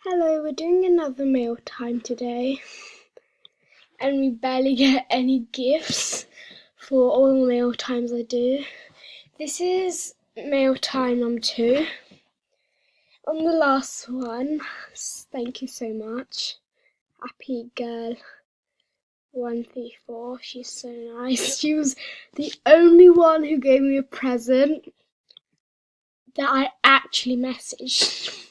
Hello, we're doing another meal time today, and we barely get any gifts for all the meal times I do. This is meal time number 2. On the last one, thank you so much. Happy girl 134, she's so nice. She was the only one who gave me a present that I actually messaged.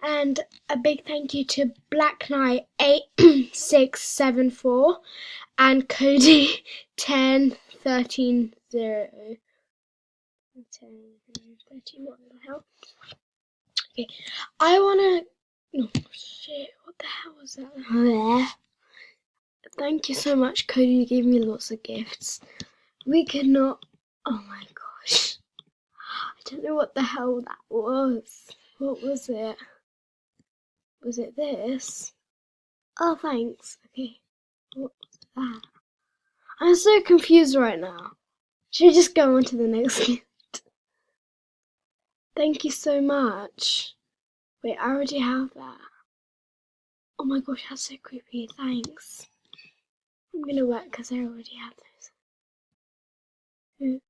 And a big thank you to Black Knight 8674 and Cody 1013 0. 1013, what the hell? Okay, I wanna. Oh shit, what the hell was that there? Thank you so much, Cody. You gave me lots of gifts. We could not. Oh my gosh. I don't know what the hell that was. What was it? Was it this? Oh, thanks. Okay. What was that? I'm so confused right now. Should we just go on to the next gift? Thank you so much. Wait, I already have that. Oh my gosh, that's so creepy. Thanks. I'm gonna work because I already have those. Who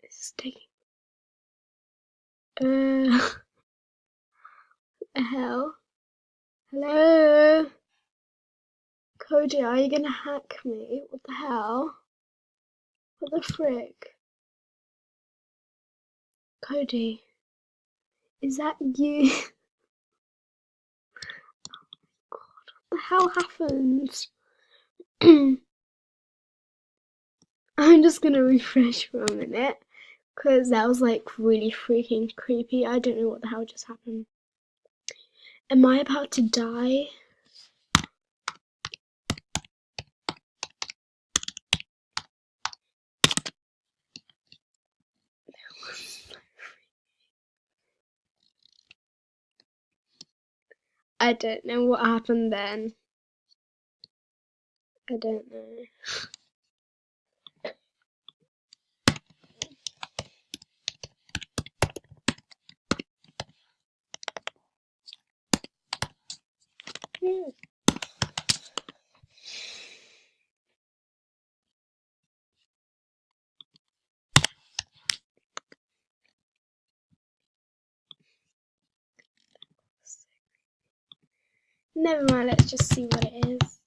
is taking? What the hell? Hello? Cody, are you gonna hack me? What the hell? What the frick? Cody, is that you? God, what the hell happened? I'm just gonna refresh for a minute because that was like really freaking creepy. I don't know what the hell just happened. Am I about to die? I don't know what happened then. I don't know. Never mind, let's just see what it is.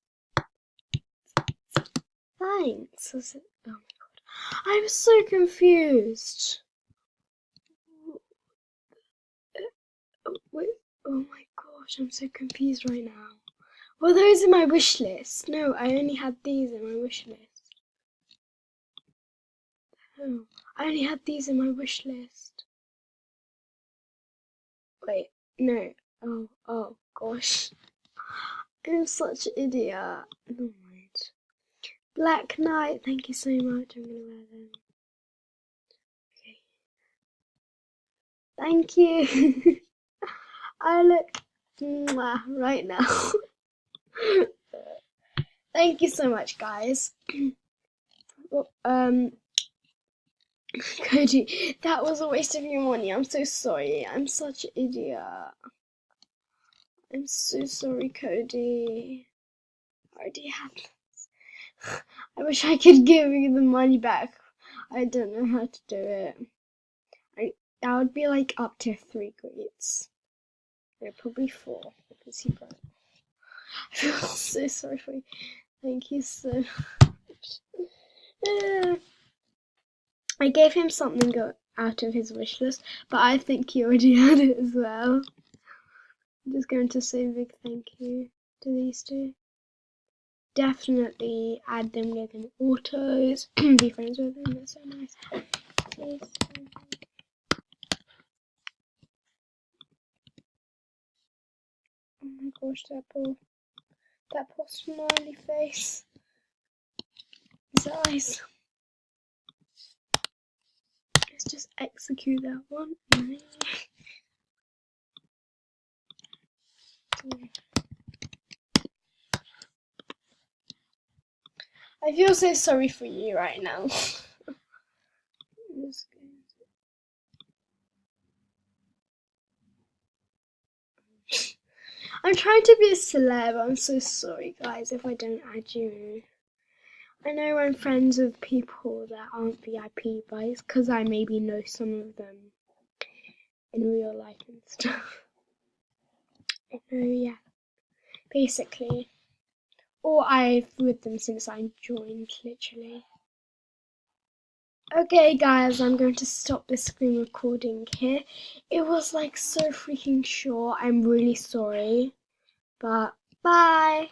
Thanks. Was it? Oh my god. I'm so confused. Wait, oh my gosh, I'm so confused right now. Were those in my wish list? No, I only had these in my wish list. Oh, I only had these in my wish list. Wait, no. Oh gosh. I'm such an idiot. No mind. Black Knight, thank you so much. I'm gonna wear them. Okay. Thank you. I look mwah right now. Thank you so much, guys. Cody, that was a waste of your money. I'm so sorry. I'm such an idiot. I'm so sorry, Cody. I already have this. I wish I could give you the money back. I don't know how to do it. That would be like up to 3 grades. No, probably 4 because he broke. I feel so sorry for you. Thank you so much. I gave him something out of his wish list, but I think he already had it as well. I'm just going to say a big thank you to these two. Definitely add them, give them autos, be friends with them, they're so nice. Please. Oh my gosh, that poor smiley face. His eyes. Let's just execute that one. I feel so sorry for you right now. I'm trying to be a celeb. I'm so sorry, guys, if I don't add you. I know I'm friends with people that aren't VIP, but it's because I maybe know some of them in real life and stuff. Yeah, basically. Or I've with them since I joined, literally. Okay, guys, I'm going to stop this screen recording here. It was like so freaking short. I'm really sorry. But bye.